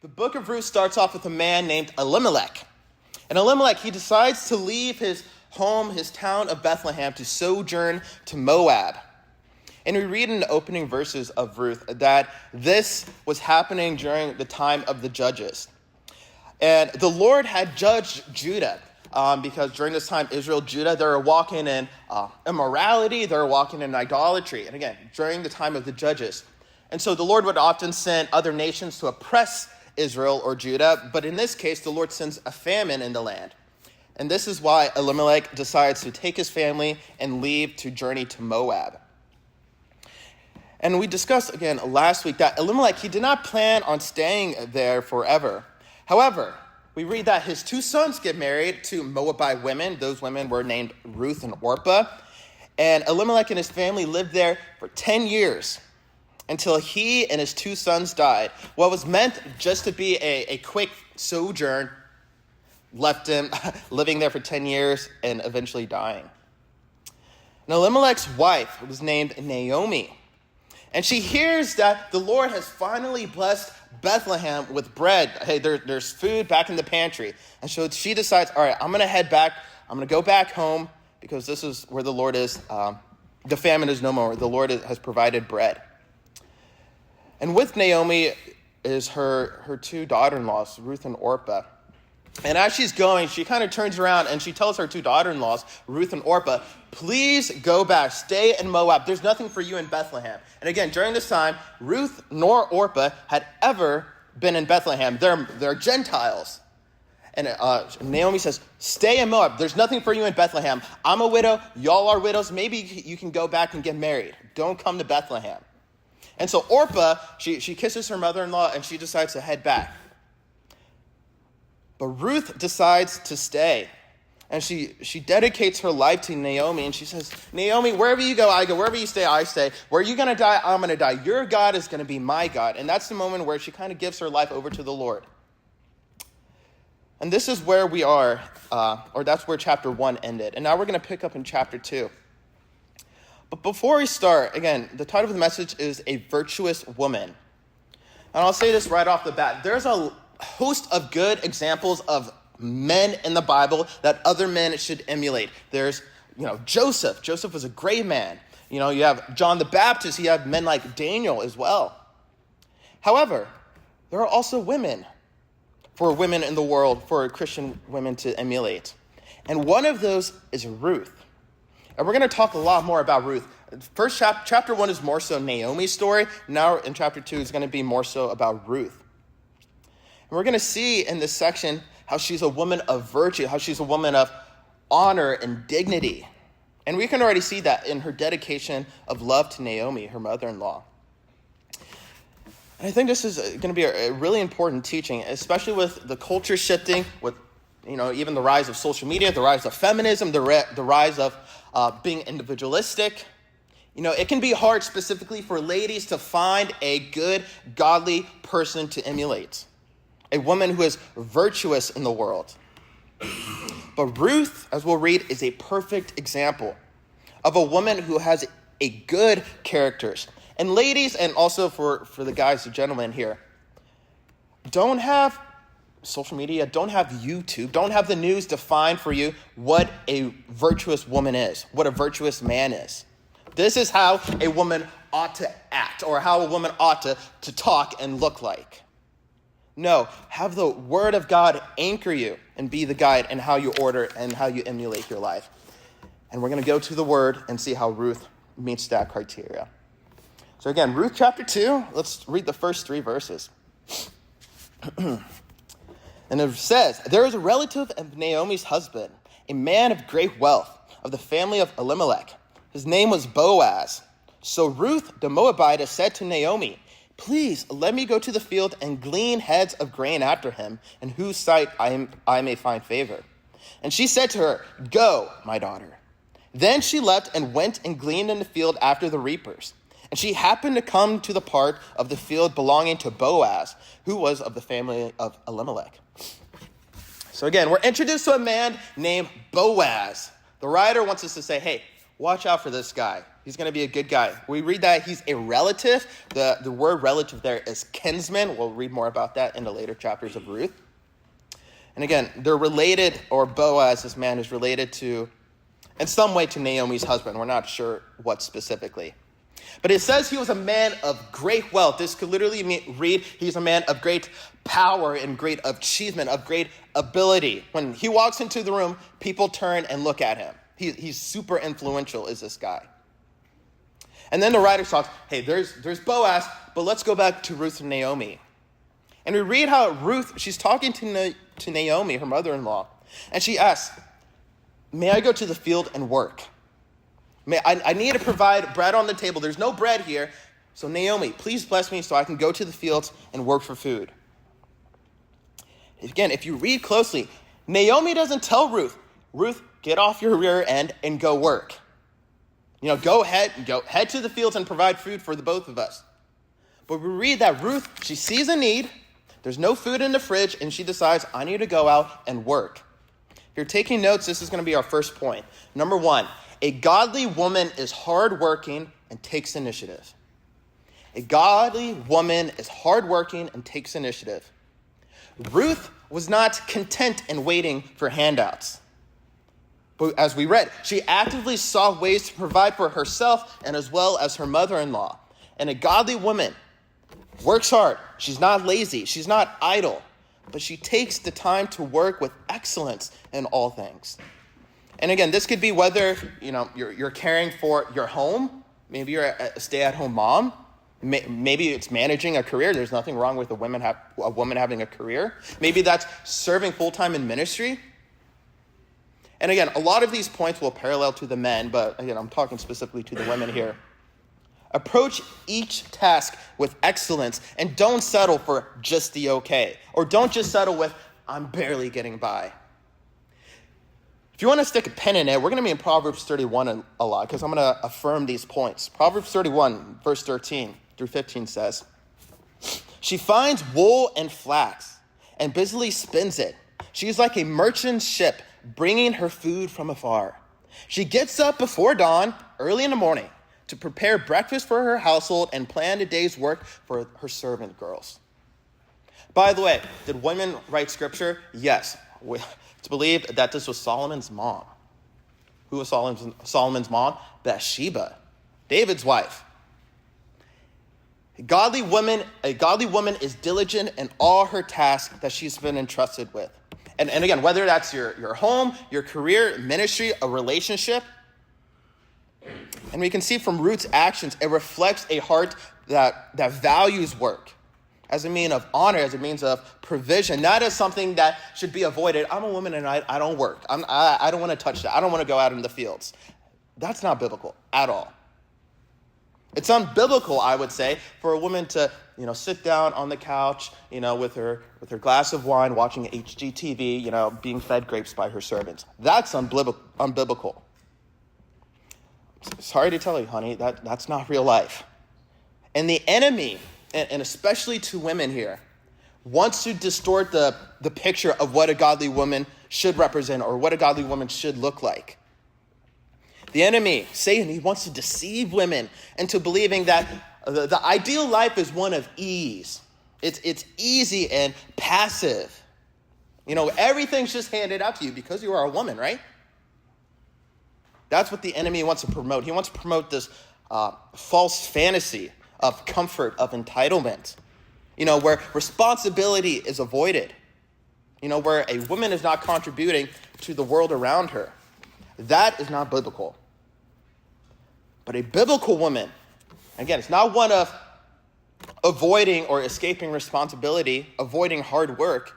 The book of Ruth starts off with a man named Elimelech. And Elimelech, he decides to leave his home, his town of Bethlehem, to sojourn to Moab. And we read in the opening verses of Ruth that this was happening during the time of the judges. And the Lord had judged Judah because during this time, Israel, Judah, they were walking in immorality, they were walking in idolatry. And again, during the time of the judges. And so the Lord would often send other nations to oppress Israel or Judah, but in this case, the Lord sends a famine in the land. And this is why Elimelech decides to take his family and leave to journey to Moab. And we discussed again last week that Elimelech, he did not plan on staying there forever. However, we read that his two sons get married to Moabite women. Those women were named Ruth and Orpah. And Elimelech and his family lived there for 10 years. Until he and his two sons died. What was meant just to be a quick sojourn left him living there for 10 years and eventually dying. Now, Elimelech's wife was named Naomi. And she hears that the Lord has finally blessed Bethlehem with bread. Hey, there's food back in the pantry. And so she decides, all right, I'm going to head back. I'm going to go back home because this is where the Lord is. The famine is no more. The Lord has provided bread. And with Naomi is her two daughter-in-laws, Ruth and Orpah. And as she's going, she kind of turns around and she tells her two daughter-in-laws, Ruth and Orpah, please go back, stay in Moab. There's nothing for you in Bethlehem. And again, during this time, Ruth nor Orpah had ever been in Bethlehem. They're Gentiles. And Naomi says, stay in Moab. There's nothing for you in Bethlehem. I'm a widow. Y'all are widows. Maybe you can go back and get married. Don't come to Bethlehem. And so Orpah, she kisses her mother-in-law and she decides to head back. But Ruth decides to stay. And she dedicates her life to Naomi. And she says, Naomi, wherever you go, I go. Wherever you stay, I stay. Where you're going to die, I'm going to die. Your God is going to be my God. And that's the moment where she kind of gives her life over to the Lord. And this is where we are, or that's where chapter 1 ended. And now we're going to pick up in chapter 2. But before we start, again, the title of the message is A Virtuous Woman. And I'll say this right off the bat. There's a host of good examples of men in the Bible that other men should emulate. There's, Joseph. Joseph was a great man. You have John the Baptist. You have men like Daniel as well. However, there are also women for women in the world, for Christian women to emulate. And one of those is Ruth. And we're going to talk a lot more about Ruth. First chapter 1 is more so Naomi's story. Now in chapter 2 is going to be more so about Ruth. And we're going to see in this section how she's a woman of virtue, how she's a woman of honor and dignity. And we can already see that in her dedication of love to Naomi, her mother-in-law. And I think this is going to be a really important teaching, especially with the culture shifting, with even the rise of social media, the rise of feminism, the rise of being individualistic. It can be hard specifically for ladies to find a good, godly person to emulate. A woman who is virtuous in the world. But Ruth, as we'll read, is a perfect example of a woman who has a good character. And ladies, and also for the guys, the gentlemen here, don't have social media, don't have YouTube, don't have the news define for you what a virtuous woman is, what a virtuous man is. This is how a woman ought to act, or how a woman ought to talk and look like. No, have the word of God anchor you and be the guide in how you order and how you emulate your life. And we're going to go to the word and see how Ruth meets that criteria. So again, Ruth chapter 2, let's read the first 3 verses. And it says, there is a relative of Naomi's husband, a man of great wealth, of the family of Elimelech. His name was Boaz. So Ruth the Moabitess said to Naomi, please let me go to the field and glean heads of grain after him, in whose sight I may find favor. And she said to her, go, my daughter. Then she left and went and gleaned in the field after the reapers. And she happened to come to the part of the field belonging to Boaz, who was of the family of Elimelech. So again, we're introduced to a man named Boaz. The writer wants us to say, hey, watch out for this guy. He's going to be a good guy. We read that he's a relative. The word relative there is kinsman. We'll read more about that in the later chapters of Ruth. And again, they're related, or Boaz, this man, is related to, in some way, to Naomi's husband. We're not sure what specifically. But it says he was a man of great wealth. This could literally read he's a man of great power and great achievement, of great ability. When he walks into the room, people turn and look at him. He's super influential, is this guy. And then the writer talks, hey, there's Boaz, but let's go back to Ruth and Naomi. And we read how Ruth, she's talking to Naomi, her mother-in-law, and she asks, may I go to the field and work? I need to provide bread on the table. There's no bread here. So Naomi, please bless me so I can go to the fields and work for food. Again, if you read closely, Naomi doesn't tell Ruth, get off your rear end and go work. Go head to the fields and provide food for the both of us. But we read that Ruth, she sees a need. There's no food in the fridge, and she decides, I need to go out and work. If you're taking notes, this is going to be our first point. Number 1, a godly woman is hardworking and takes initiative. A godly woman is hardworking and takes initiative. Ruth was not content in waiting for handouts. But as we read, she actively sought ways to provide for herself and as well as her mother-in-law. And a godly woman works hard. She's not lazy. She's not idle. But she takes the time to work with excellence in all things. And again, this could be whether you're caring for your home. Maybe you're a stay-at-home mom. Maybe it's managing a career. There's nothing wrong with a woman having a career. Maybe that's serving full-time in ministry. And again, a lot of these points will parallel to the men, but again, I'm talking specifically to the women here. Approach each task with excellence and don't settle for just the okay, or don't just settle with, I'm barely getting by. If you want to stick a pen in it, we're going to be in Proverbs 31 a lot because I'm going to affirm these points. Proverbs 31, verse 13 through 15 says, she finds wool and flax and busily spins it. She is like a merchant ship bringing her food from afar. She gets up before dawn, early in the morning, to prepare breakfast for her household and plan the day's work for her servant girls. By the way, did women write scripture? Yes. It's believed that this was Solomon's mom. Who was Solomon's mom? Bathsheba, David's wife. A godly woman is diligent in all her tasks that she's been entrusted with. And again, whether that's your home, your career, ministry, a relationship. And we can see from Ruth's actions, it reflects a heart that values work as a means of honor, as a means of provision, not as something that should be avoided. I'm a woman and I don't work. I don't want to touch that. I don't want to go out in the fields. That's not biblical at all. It's unbiblical, I would say, for a woman to, sit down on the couch, with her glass of wine, watching HGTV, being fed grapes by her servants. That's unbiblical. Sorry to tell you, honey, that's not real life. And the enemy, and especially to women here, wants to distort the picture of what a godly woman should represent or what a godly woman should look like. The enemy, Satan, he wants to deceive women into believing that the ideal life is one of ease. It's easy and passive. Everything's just handed out to you because you are a woman, right? That's what the enemy wants to promote. He wants to promote this false fantasy of comfort, of entitlement, where responsibility is avoided, where a woman is not contributing to the world around her. That is not biblical. But a biblical woman, again, it's not one of avoiding or escaping responsibility, avoiding hard work.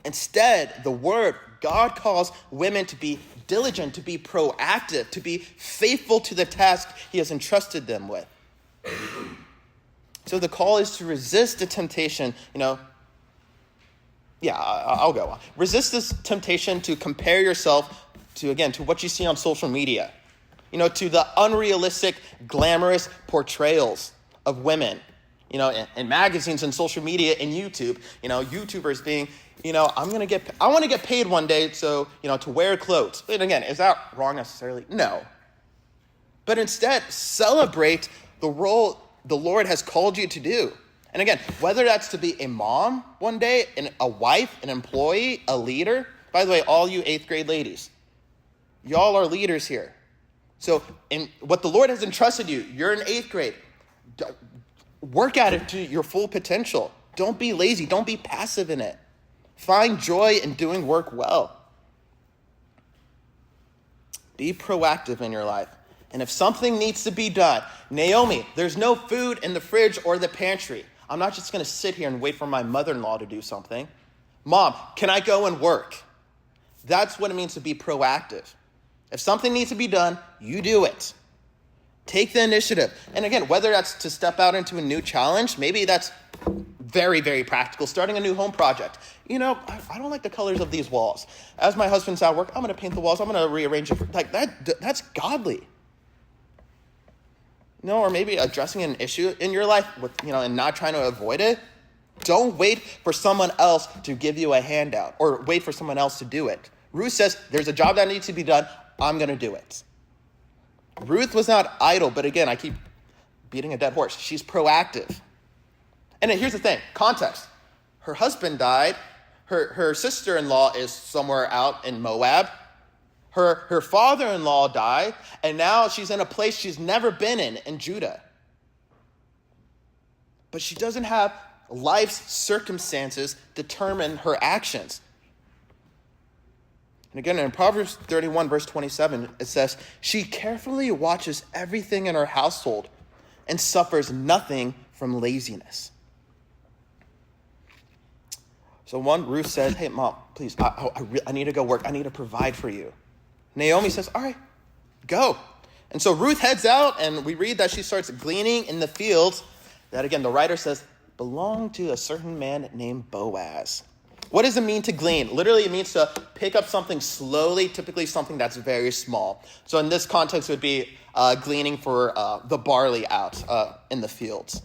Instead, the word, God calls women to be diligent, to be proactive, to be faithful to the task he has entrusted them with. So the call is to resist the temptation, I'll go on. Resist this temptation to compare yourself to what you see on social media, to the unrealistic, glamorous portrayals of women, in magazines and social media and YouTube, YouTubers being, I want to get paid one day, so, to wear clothes. And again, is that wrong necessarily? No. but instead celebrate the role the Lord has called you to do. And again, whether that's to be a mom one day, a wife, an employee, a leader. By the way, all you 8th grade ladies, y'all are leaders here. So in what the Lord has entrusted you, you're in 8th grade. Work at it to your full potential. Don't be lazy. Don't be passive in it. Find joy in doing work well. Be proactive in your life. And if something needs to be done, Naomi, there's no food in the fridge or the pantry. I'm not just going to sit here and wait for my mother-in-law to do something. Mom, can I go and work? That's what it means to be proactive. If something needs to be done, you do it. Take the initiative. And again, whether that's to step out into a new challenge, maybe that's very, very practical, starting a new home project. I don't like the colors of these walls. As my husband's at work, I'm going to paint the walls. I'm going to rearrange it. Like that's godly. Or maybe addressing an issue in your life with, and not trying to avoid it. Don't wait for someone else to give you a handout or wait for someone else to do it. Ruth says, there's a job that needs to be done. I'm going to do it. Ruth was not idle, but again, I keep beating a dead horse. She's proactive. And here's the thing, context. Her husband died. Her sister-in-law is somewhere out in Moab. Her father-in-law died, and now she's in a place she's never been in Judah. But she doesn't have life's circumstances determine her actions. And again, in Proverbs 31, verse 27, it says, she carefully watches everything in her household and suffers nothing from laziness. So Ruth says, hey, Mom, please, I need to go work. I need to provide for you. Naomi says, all right, go. And so Ruth heads out, and we read that she starts gleaning in the fields that, again, the writer says, belonged to a certain man named Boaz. What does it mean to glean? Literally, it means to pick up something slowly, typically something that's very small. So in this context, it would be gleaning for the barley out in the fields.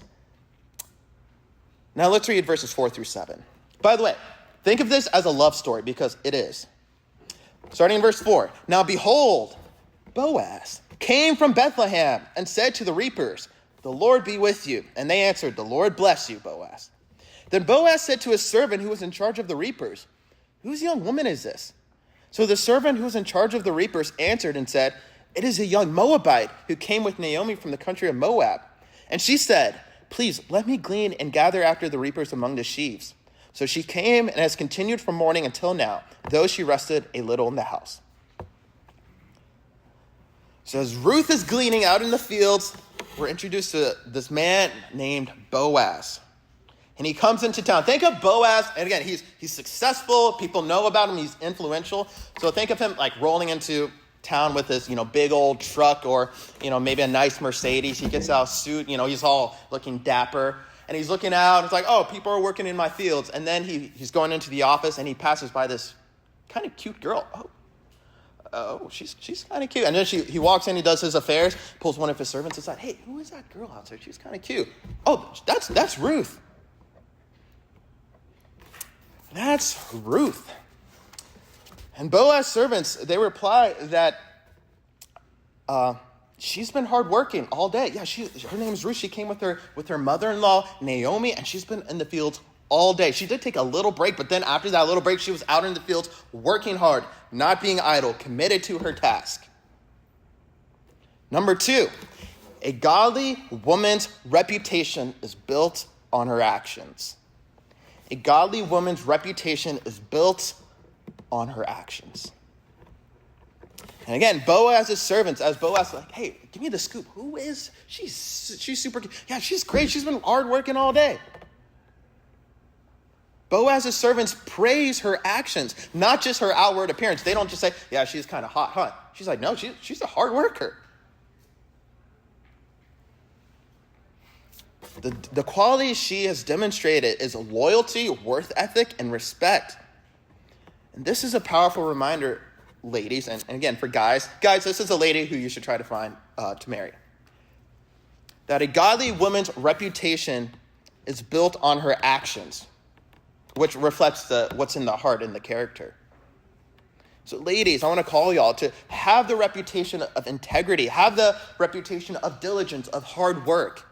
Now let's read verses 4 through 7. By the way, think of this as a love story because it is. Starting in verse 4. Now behold, Boaz came from Bethlehem and said to the reapers, the Lord be with you. And they answered, the Lord bless you, Boaz. Then Boaz said to his servant who was in charge of the reapers, whose young woman is this? So the servant who was in charge of the reapers answered and said, it is a young Moabite who came with Naomi from the country of Moab. And she said, please let me glean and gather after the reapers among the sheaves. So she came and has continued from morning until now, though she rested a little in the house. So as Ruth is gleaning out in the fields, we're introduced to this man named Boaz. And he comes into town. Think of Boaz, and again, he's successful. People know about him. He's influential. So think of him like rolling into town with this, big old truck or, maybe a nice Mercedes. He gets out a suit, he's all looking dapper. And he's looking out. It's like, oh, people are working in my fields. And then he's going into the office, and he passes by this kind of cute girl. Oh, she's kind of cute. And then he walks in, he does his affairs, pulls one of his servants aside. Hey, who is that girl out there? She's kind of cute. Oh, that's Ruth. That's Ruth. And Boaz's servants, they reply that she's been hardworking all day. Yeah, her name is Ruth. She came with her mother-in-law, Naomi, and she's been in the fields all day. She did take a little break, but then after that little break, she was out in the fields working hard, not being idle, committed to her task. Number 2, a godly woman's reputation is built on her actions. A godly woman's reputation is built on her actions. And again, Boaz's servants, as Boaz is like, hey, give me the scoop. Who is, she's super, yeah, she's great. She's been hard working all day. Boaz's servants praise her actions, not just her outward appearance. They don't just say, yeah, she's kind of hot, huh? She's like, no, she's a hard worker. The qualities she has demonstrated is loyalty, worth ethic, and respect. And this is a powerful reminder, ladies, and again, for guys, this is a lady who you should try to find to marry. That a godly woman's reputation is built on her actions, which reflects what's in the heart and the character. So ladies, I want to call y'all to have the reputation of integrity, have the reputation of diligence, of hard work.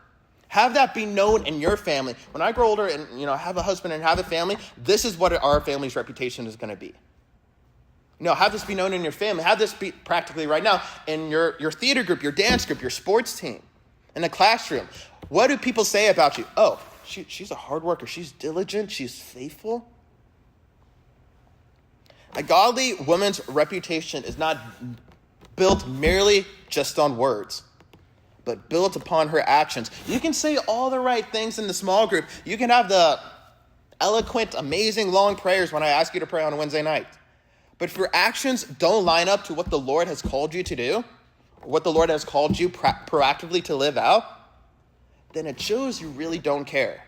Have that be known in your family. When I grow older and have a husband and have a family, this is what our family's reputation is going to be. Have this be known in your family. Have this be practically right now in your theater group, your dance group, your sports team, in the classroom. What do people say about you? Oh, she's a hard worker. She's diligent. She's faithful. A godly woman's reputation is not built merely just on words, but built upon her actions. You can say all the right things in the small group. You can have the eloquent, amazing, long prayers when I ask you to pray on a Wednesday night. But if your actions don't line up to what the Lord has called you to do, or what the Lord has called you proactively to live out, then it shows you really don't care.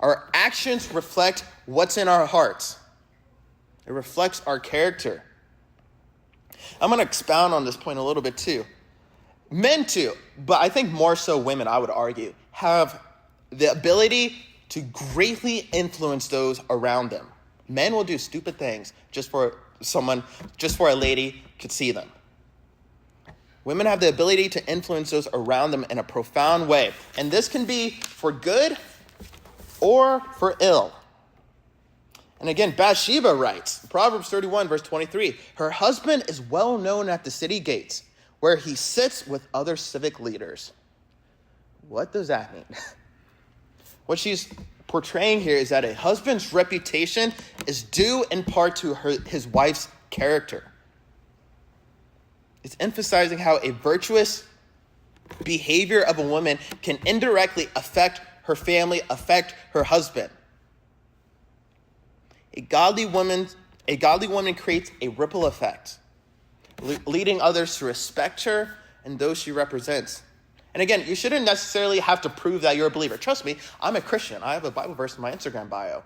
Our actions reflect what's in our hearts. It reflects our character. I'm going to expound on this point a little bit too. Men too, but I think more so women, I would argue, have the ability to greatly influence those around them. Men will do stupid things just for a lady could see them. Women have the ability to influence those around them in a profound way. And this can be for good or for ill. And again, Bathsheba writes, Proverbs 31, verse 23, her husband is well known at the city gates, where he sits with other civic leaders. What does that mean? What she's portraying here is that a husband's reputation is due in part to his wife's character. It's emphasizing how a virtuous behavior of a woman can indirectly affect her family, affect her husband. A godly woman creates a ripple effect, leading others to respect her and those she represents. And again, you shouldn't necessarily have to prove that you're a believer. Trust me, I'm a Christian. I have a Bible verse in my Instagram bio.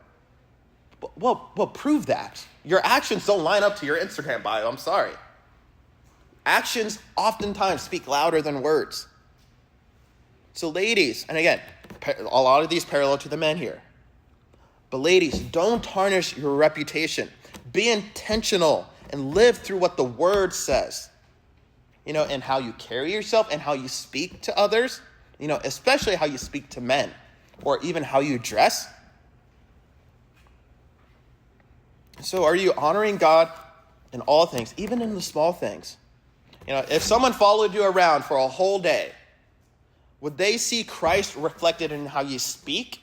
Well, prove that. Your actions don't line up to your Instagram bio. I'm sorry. Actions oftentimes speak louder than words. So ladies, and again, a lot of these parallel to the men here. But ladies, don't tarnish your reputation. Be intentional and live through what the word says. And how you carry yourself and how you speak to others, especially how you speak to men or even how you dress. So are you honoring God in all things, even in the small things? If someone followed you around for a whole day, would they see Christ reflected in how you speak,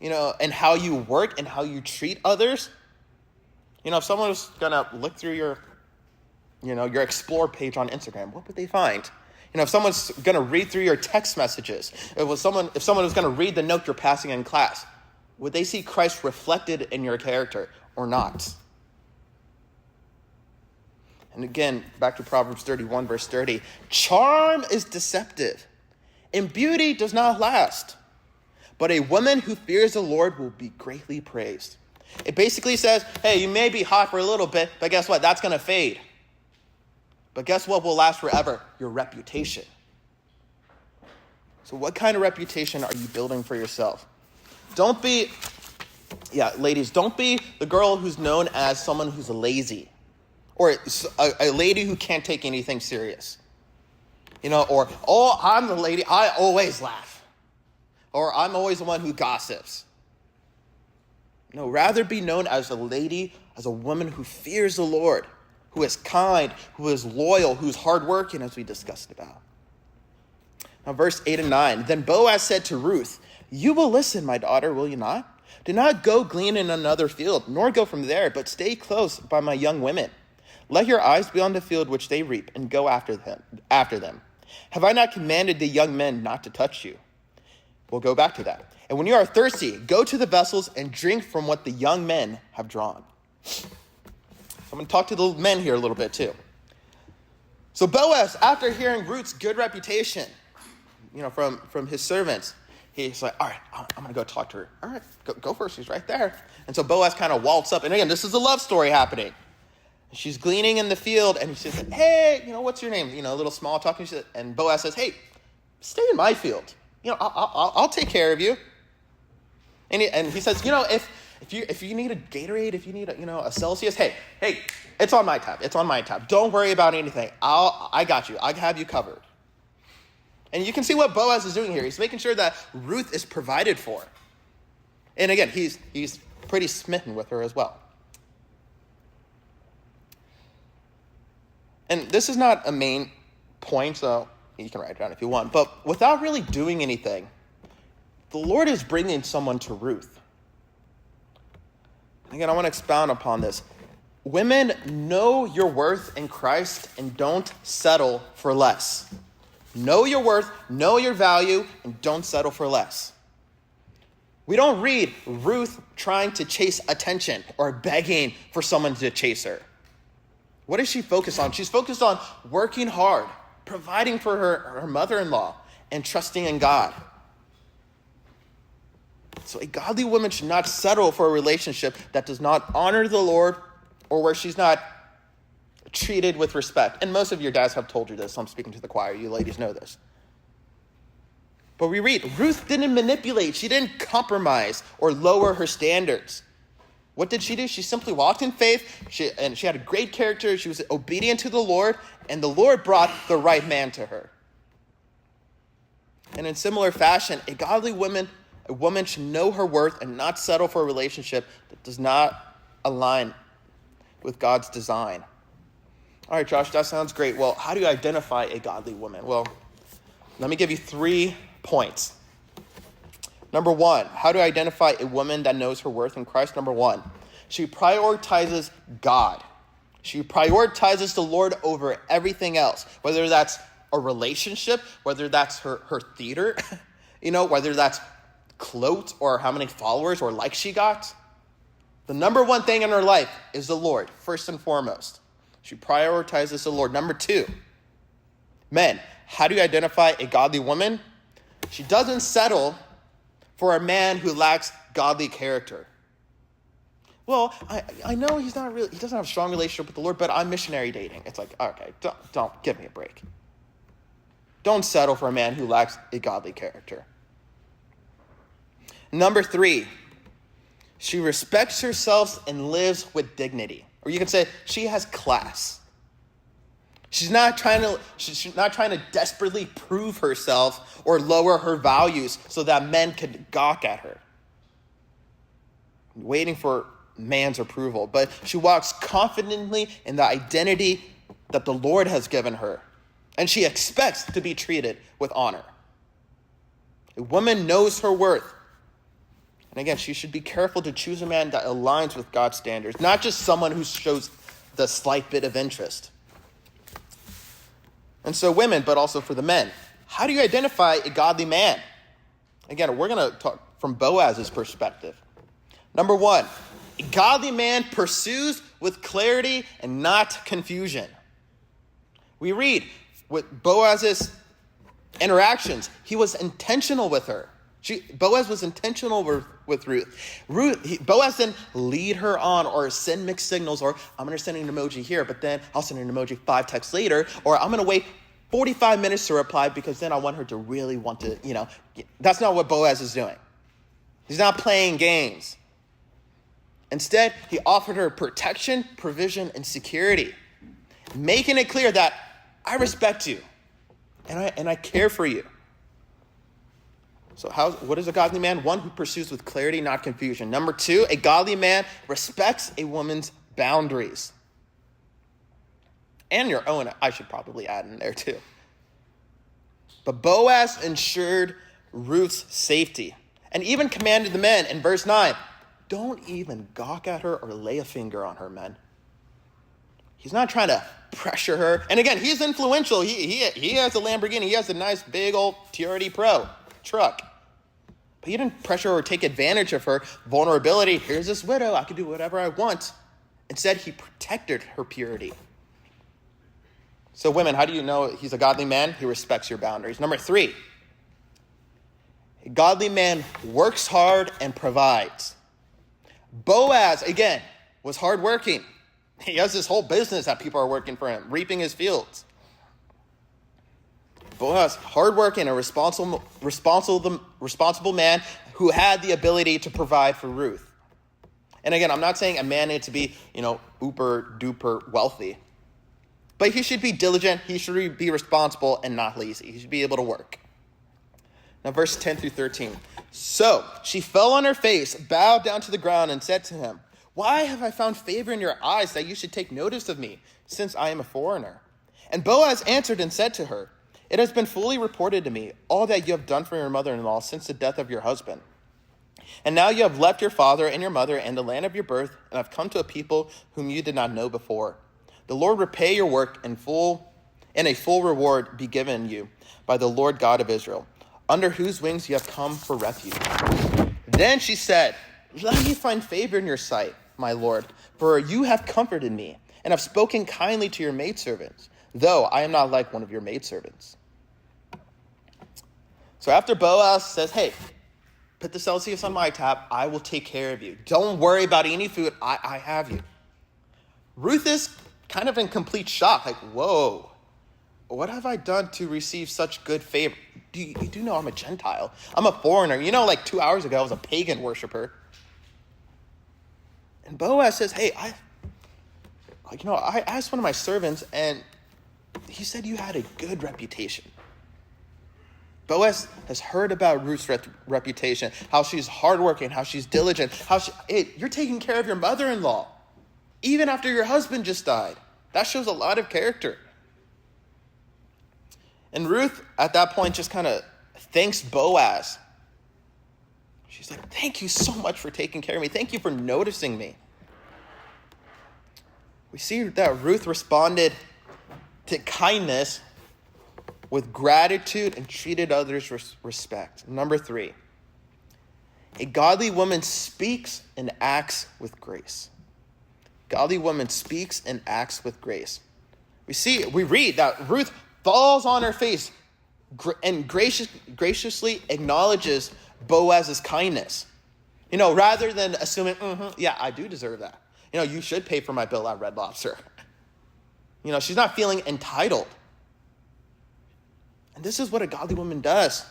and how you work and how you treat others? If someone was going to look through your explore page on Instagram, what would they find? If someone's going to read through your text messages, if someone was going to read the note you're passing in class, would they see Christ reflected in your character or not? And again, back to Proverbs 31, verse 30, charm is deceptive, and beauty does not last. But a woman who fears the Lord will be greatly praised. It basically says, hey, you may be hot for a little bit, but guess what? That's going to fade. But guess what will last forever? Your reputation. So what kind of reputation are you building for yourself? Ladies, don't be the girl who's known as someone who's lazy, or a lady who can't take anything serious. Or, I'm the lady, I always laugh. Or I'm always the one who gossips. No, rather be known as a lady, as a woman who fears the Lord, who is kind, who is loyal, who's hardworking, as we discussed about. Now, verse 8 and 9. Then Boaz said to Ruth, you will listen, my daughter, will you not? Do not go glean in another field, nor go from there, but stay close by my young women. Let your eyes be on the field which they reap, and go after them. Have I not commanded the young men not to touch you? We'll go back to that. And when you are thirsty, go to the vessels and drink from what the young men have drawn. So I'm going to talk to the men here a little bit too. So Boaz, after hearing Ruth's good reputation, from his servants, he's like, all right, I'm going to go talk to her. All right, go first. She's right there. And so Boaz kind of waltz up. And again, this is a love story happening. She's gleaning in the field, and he says, hey, what's your name? A little small talk. And Boaz says, hey, stay in my field. I'll take care of you. And he says, If you need a Gatorade, if you need a Celsius, hey, it's on my tab. It's on my tab. Don't worry about anything. I got you. I have you covered. And you can see what Boaz is doing here. He's making sure that Ruth is provided for. And again, he's pretty smitten with her as well. And this is not a main point, so you can write it down if you want. But without really doing anything, the Lord is bringing someone to Ruth. Again, I want to expound upon this. Women, know your worth in Christ and don't settle for less. Know your worth, know your value, and don't settle for less. We don't read Ruth trying to chase attention or begging for someone to chase her. What is she focused on? She's focused on working hard, providing for her mother-in-law, and trusting in God. So a godly woman should not settle for a relationship that does not honor the Lord or where she's not treated with respect. And most of your dads have told you this, so I'm speaking to the choir. You ladies know this. But we read, Ruth didn't manipulate. She didn't compromise or lower her standards. What did she do? She simply walked in faith, and she had a great character. She was obedient to the Lord, and the Lord brought the right man to her. And in similar fashion, a woman should know her worth and not settle for a relationship that does not align with God's design. All right, Josh, that sounds great. Well, how do you identify a godly woman? Well, let me give you 3 points. Number 1, how do I identify a woman that knows her worth in Christ? Number 1, she prioritizes God. She prioritizes the Lord over everything else, whether that's a relationship, whether that's her theater, whether that's clothes or how many followers or likes she got. The number 1 thing in her life is the Lord, first and foremost. She prioritizes the Lord. Number 2, men, how do you identify a godly woman? She doesn't settle for a man who lacks godly character. Well, I know he doesn't have a strong relationship with the Lord, but I'm missionary dating. It's like, okay, don't give me a break. Don't settle for a man who lacks a godly character. Number 3, she respects herself and lives with dignity. Or you can say she has class. She's not trying to desperately prove herself or lower her values so that men could gawk at her, waiting for man's approval. But she walks confidently in the identity that the Lord has given her, and she expects to be treated with honor. A woman knows her worth. And again, she should be careful to choose a man that aligns with God's standards, not just someone who shows the slight bit of interest. And so women, but also for the men, how do you identify a godly man? Again, we're going to talk from Boaz's perspective. Number 1, a godly man pursues with clarity and not confusion. We read with Boaz's interactions, he was intentional with her. Boaz was intentional with Ruth. Boaz didn't lead her on or send mixed signals, or I'm going to send an emoji here, but then I'll send an emoji 5 texts later, or I'm going to wait 45 minutes to reply because then I want her to really want to, That's not what Boaz is doing. He's not playing games. Instead, he offered her protection, provision, and security, making it clear that I respect you and I care for you. So what is a godly man? 1 who pursues with clarity, not confusion. Number 2, a godly man respects a woman's boundaries. And your own, I should probably add in there too. But Boaz ensured Ruth's safety and even commanded the men in verse 9, don't even gawk at her or lay a finger on her, men. He's not trying to pressure her. And again, he's influential. He has a Lamborghini. He has a nice big old TRD Pro truck. But he didn't pressure or take advantage of her vulnerability. Here's this widow. I can do whatever I want. Instead, he protected her purity. So women, how do you know he's a godly man? He respects your boundaries. Number 3, a godly man works hard and provides. Boaz, again, was hardworking. He has this whole business that people are working for him, reaping his fields. Boaz, hardworking, a responsible man who had the ability to provide for Ruth. And again, I'm not saying a man needs to be, uber duper wealthy. But he should be diligent, he should be responsible and not lazy. He should be able to work. Now, verse 10 through 13. So she fell on her face, bowed down to the ground, and said to him, "Why have I found favor in your eyes that you should take notice of me, since I am a foreigner?" And Boaz answered and said to her, "It has been fully reported to me, all that you have done for your mother-in-law since the death of your husband. And now you have left your father and your mother and the land of your birth, and have come to a people whom you did not know before. The Lord repay your work, and a full reward be given you by the Lord God of Israel, under whose wings you have come for refuge." Then she said, "Let me find favor in your sight, my Lord, for you have comforted me, and have spoken kindly to your maidservants, though I am not like one of your maidservants." So after Boaz says, "Hey, put the Celsius on my tab, I will take care of you. Don't worry about any food, I have you." Ruth is kind of in complete shock, like, whoa, what have I done to receive such good favor? You do know I'm a Gentile. I'm a foreigner. 2 hours ago I was a pagan worshiper. And Boaz says, "Hey, I asked one of my servants, and he said you had a good reputation." Boaz has heard about Ruth's reputation, how she's hardworking, how she's diligent, you're taking care of your mother-in-law, even after your husband just died. That shows a lot of character. And Ruth, at that point, just kind of thanks Boaz. She's like, "Thank you so much for taking care of me. Thank you for noticing me." We see that Ruth responded to kindness with gratitude and treated others with respect. Number 3, a godly woman speaks and acts with grace. Godly woman speaks and acts with grace. We read that Ruth falls on her face and graciously acknowledges Boaz's kindness. Rather than assuming, yeah, I do deserve that. You should pay for my bill at Red Lobster. She's not feeling entitled. And this is what a godly woman does.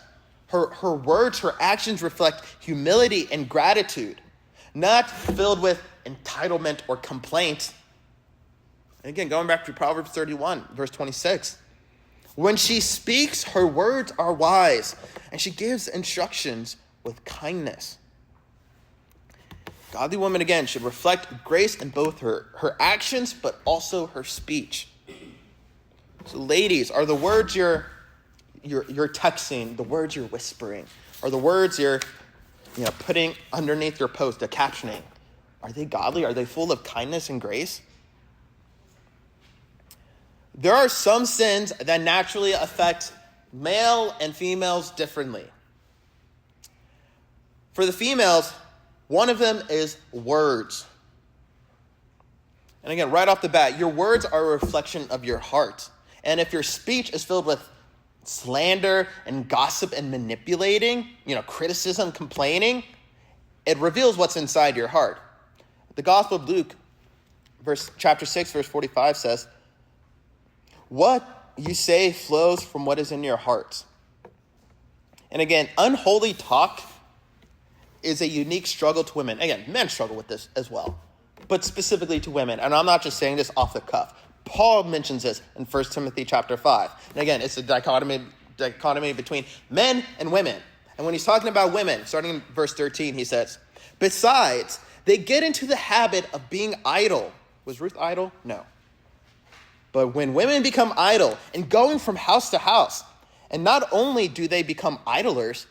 Her words, her actions reflect humility and gratitude, not filled with entitlement or complaint. And again, going back to Proverbs 31, verse 26. When she speaks, her words are wise, and she gives instructions with kindness. Godly woman, again, should reflect grace in both her actions, but also her speech. So ladies, are the words you're texting, the words you're whispering, or the words you're putting underneath your post, the captioning, are they godly? Are they full of kindness and grace? There are some sins that naturally affect male and females differently. For the females, one of them is words. And again, right off the bat, your words are a reflection of your heart. And if your speech is filled with slander and gossip and manipulating, criticism, complaining, it reveals what's inside your heart. The Gospel of Luke, chapter 6, verse 45 says, "What you say flows from what is in your heart." And again, unholy talk is a unique struggle to women. Again, men struggle with this as well, but specifically to women. And I'm not just saying this off the cuff. Paul mentions this in 1 Timothy chapter 5. And again, it's a dichotomy between men and women. And when he's talking about women, starting in verse 13, he says, "Besides, they get into the habit of being idle." Was Ruth idle? No. But when women become idle and going from house to house, and not only do they become idlers,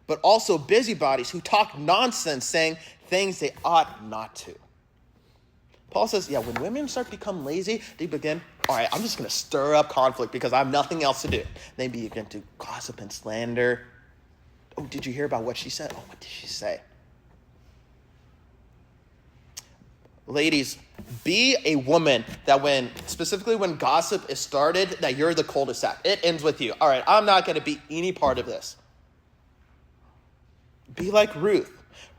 but also busybodies who talk nonsense, saying things they ought not to. Paul says, when women start to become lazy, they begin, all right, I'm just going to stir up conflict because I have nothing else to do. They begin to gossip and slander. Oh, did you hear about what she said? Oh, what did she say? Ladies, be a woman that specifically when gossip is started, that you're the cul-de-sac. It ends with you. All right, I'm not going to be any part of this. Be like Ruth.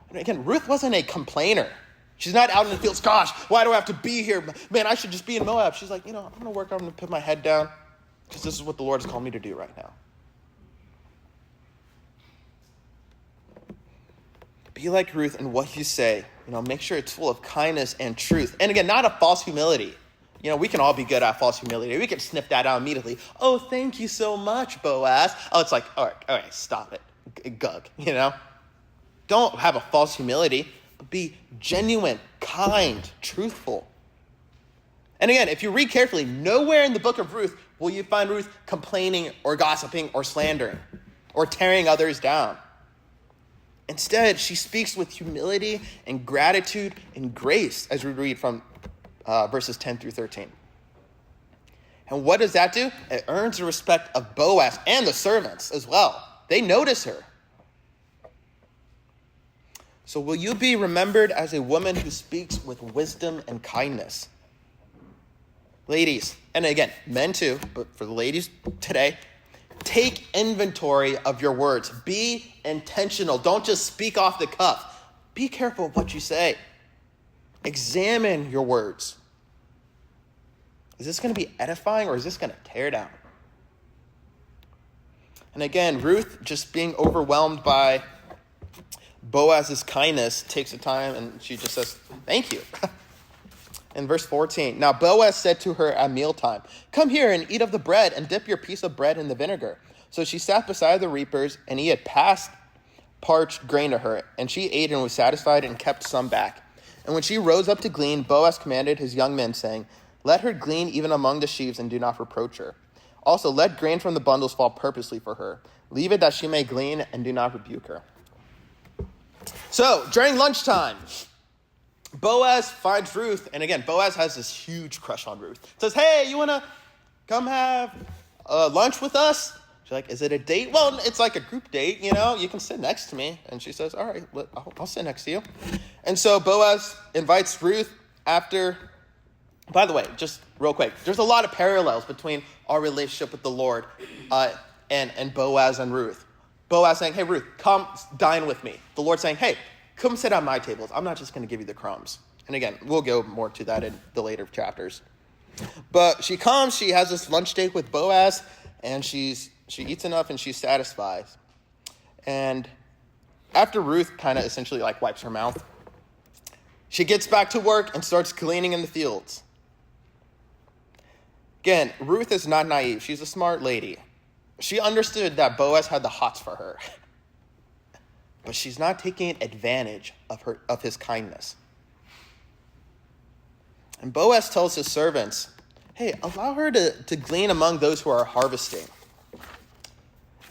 And again, Ruth wasn't a complainer. She's not out in the fields, "Gosh, why do I have to be here? Man, I should just be in Moab." She's like, I'm going to work. I'm going to put my head down because this is what the Lord has called me to do right now. be like Ruth in what you say. Make sure it's full of kindness and truth. And again, not a false humility. We can all be good at false humility. We can sniff that out immediately. Oh, thank you so much, Boaz. Oh, it's like, all right, stop it. Gug, Don't have a false humility, but be genuine, kind, truthful. And again, if you read carefully, nowhere in the book of Ruth will you find Ruth complaining or gossiping or slandering or tearing others down. Instead, she speaks with humility and gratitude and grace, as we read from verses 10 through 13. And what does that do? It earns the respect of Boaz and the servants as well. They notice her. So will you be remembered as a woman who speaks with wisdom and kindness? Ladies, and again, men too, but for the ladies today, take inventory of your words. Be intentional. Don't just speak off the cuff. Be careful of what you say. Examine your words. Is this going to be edifying or is this going to tear down? And again, Ruth just being overwhelmed by Boaz's kindness takes the time and she just says, thank you. In verse 14, now Boaz said to her at mealtime, come here and eat of the bread and dip your piece of bread in the vinegar. So she sat beside the reapers and he had passed parched grain to her, and she ate and was satisfied and kept some back. And when she rose up to glean, Boaz commanded his young men, saying, let her glean even among the sheaves and do not reproach her. Also, let grain from the bundles fall purposely for her. Leave it that she may glean and do not rebuke her. So, during lunchtime, Boaz finds Ruth. And again, Boaz has this huge crush on Ruth. Says, hey, you want to come have lunch with us? She's like, is it a date? Well, it's like a group date, you can sit next to me. And she says, all right, I'll sit next to you. And so Boaz invites Ruth after. By the way, just real quick, there's a lot of parallels between our relationship with the Lord and Boaz and Ruth. Boaz saying, hey, Ruth, come dine with me. The Lord saying, hey, come sit at my tables. I'm not just going to give you the crumbs. And again, we'll go more to that in the later chapters. But she comes, she has this lunch date with Boaz, and she eats enough and she's satisfied. And after Ruth kind of essentially like wipes her mouth, she gets back to work and starts gleaning in the fields. Again, Ruth is not naive. She's a smart lady. She understood that Boaz had the hots for her. But she's not taking advantage of his kindness. And Boaz tells his servants, hey, allow her to glean among those who are harvesting.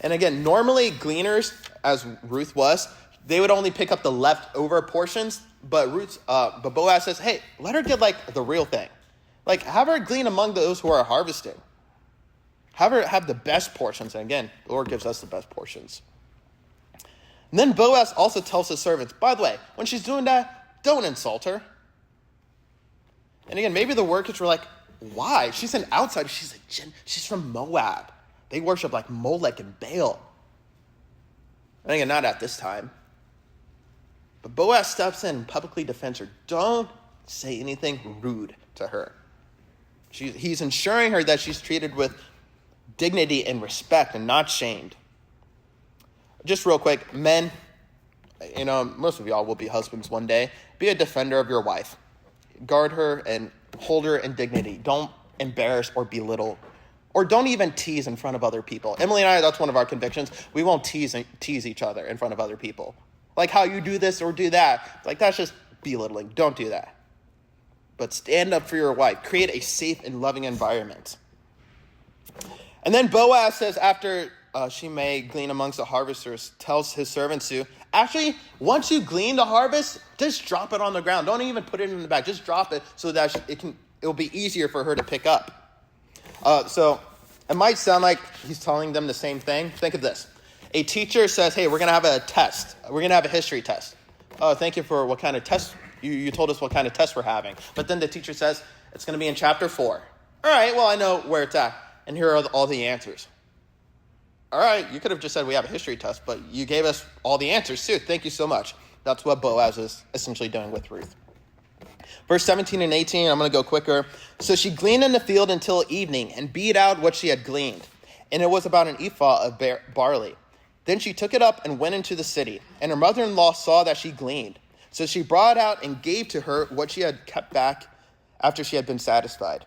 And again, normally gleaners, as Ruth was, they would only pick up the leftover portions. But Boaz says, hey, let her get like the real thing. Like, have her glean among those who are harvesting. Have her have the best portions. And again, the Lord gives us the best portions. And then Boaz also tells his servants, by the way, when she's doing that, don't insult her. And again, maybe the workers were like, why? She's an outsider. She's from Moab. They worship like Molech and Baal. And again, not at this time. But Boaz steps in and publicly defends her. Don't say anything rude to her. He's ensuring her that she's treated with dignity and respect and not shamed. Just real quick, men, most of y'all will be husbands one day. Be a defender of your wife. Guard her and hold her in dignity. Don't embarrass or belittle, or don't even tease in front of other people. Emily and I, that's one of our convictions. We won't tease each other in front of other people. Like how you do this or do that. Like that's just belittling. Don't do that. But stand up for your wife. Create a safe and loving environment. And then Boaz says after she may glean amongst the harvesters, tells his servants to, actually, once you glean the harvest, just drop it on the ground. Don't even put it in the bag. Just drop it so that it'll be easier for her to pick up. So it might sound like he's telling them the same thing. Think of this. A teacher says, hey, we're going to have a test. We're going to have a history test. Oh, thank you for what kind of test. You told us what kind of test we're having. But then the teacher says, it's going to be in chapter 4. All right, well, I know where it's at. And here are all the answers. All right, you could have just said we have a history test, but you gave us all the answers too. Thank you so much. That's what Boaz is essentially doing with Ruth. Verse 17 and 18, I'm going to go quicker. So she gleaned in the field until evening and beat out what she had gleaned. And it was about an ephah of barley. Then she took it up and went into the city, and her mother-in-law saw that she gleaned. So she brought out and gave to her what she had kept back after she had been satisfied.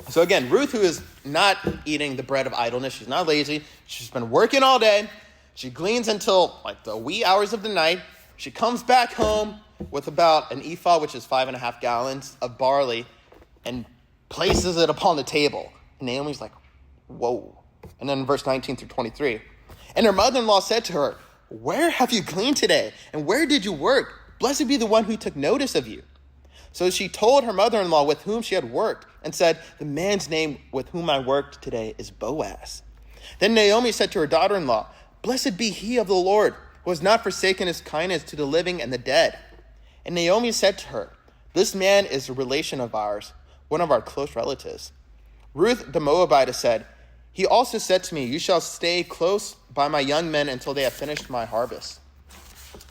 So again, Ruth, who is not eating the bread of idleness, she's not lazy, she's been working all day, she gleans until like the wee hours of the night. She comes back home with about an ephah, which is 5.5 gallons of barley, and places it upon the table. And Naomi's like, whoa. And then in verse 19 through 23, and her mother-in-law said to her, where have you gleaned today? And where did you work? Blessed be the one who took notice of you. So she told her mother-in-law with whom she had worked and said, the man's name with whom I worked today is Boaz. Then Naomi said to her daughter-in-law, blessed be he of the Lord, who has not forsaken his kindness to the living and the dead. And Naomi said to her, this man is a relation of ours, one of our close relatives. Ruth the Moabitess said, he also said to me, you shall stay close by my young men until they have finished my harvest.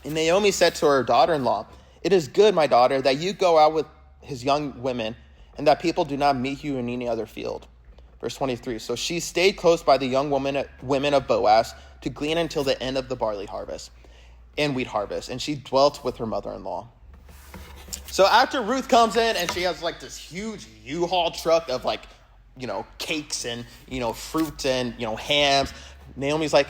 And Naomi said to her daughter-in-law, it is good, my daughter, that you go out with his young women, and that people do not meet you in any other field. Verse 23, so she stayed close by the young women of Boaz to glean until the end of the barley harvest and wheat harvest, and she dwelt with her mother-in-law. So after Ruth comes in, and she has like this huge U-Haul truck of like, cakes and, fruit and, hams, Naomi's like,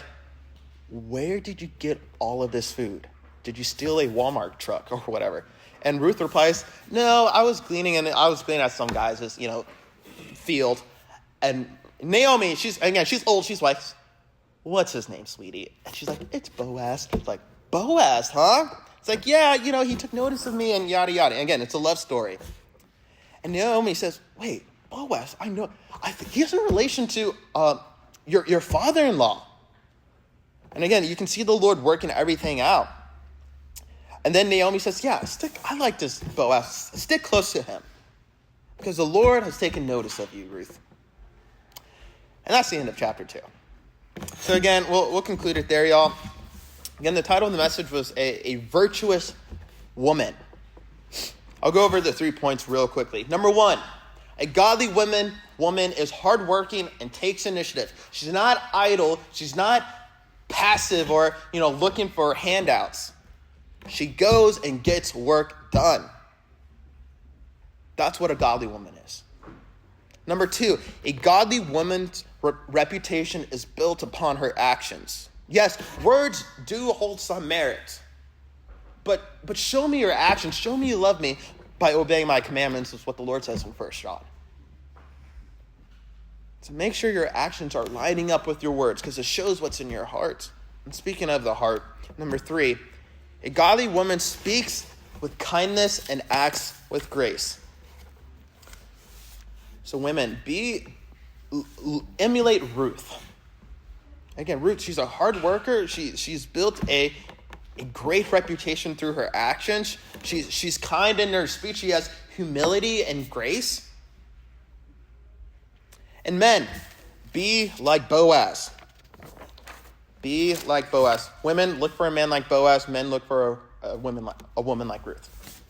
where did you get all of this food? Did you steal a Walmart truck or whatever? And Ruth replies, no, I was gleaning at some guy's, field. And Naomi, she's old. She's like, what's his name, sweetie? And she's like, it's Boaz. It's like, Boaz, huh? It's like, yeah, he took notice of me and yada, yada. And again, it's a love story. And Naomi says, wait, Boaz, I know. I think he has a relation to your father-in-law. And again, you can see the Lord working everything out. And then Naomi says, yeah, I like this Boaz. Stick close to him, because the Lord has taken notice of you, Ruth. And that's the end of chapter 2. So again, we'll conclude it there, y'all. Again, the title of the message was a virtuous woman. I'll go over the 3 points real quickly. Number 1, a godly woman is hardworking and takes initiative. She's not idle. She's not passive or, looking for handouts. She goes and gets work done. That's what a godly woman is. Number 2, a godly woman's reputation is built upon her actions. Yes, words do hold some merit, but show me your actions. Show me you love me by obeying my commandments, is what the Lord says in 1 John. So make sure your actions are lining up with your words, because it shows what's in your heart. And speaking of the heart, number 3, a godly woman speaks with kindness and acts with grace. So women, emulate Ruth. Again, Ruth, she's a hard worker. She's built a great reputation through her actions. She's kind in her speech. She has humility and grace. And men, be like Boaz. Be like Boaz. Women, look for a man like Boaz. Men, look for a woman like Ruth.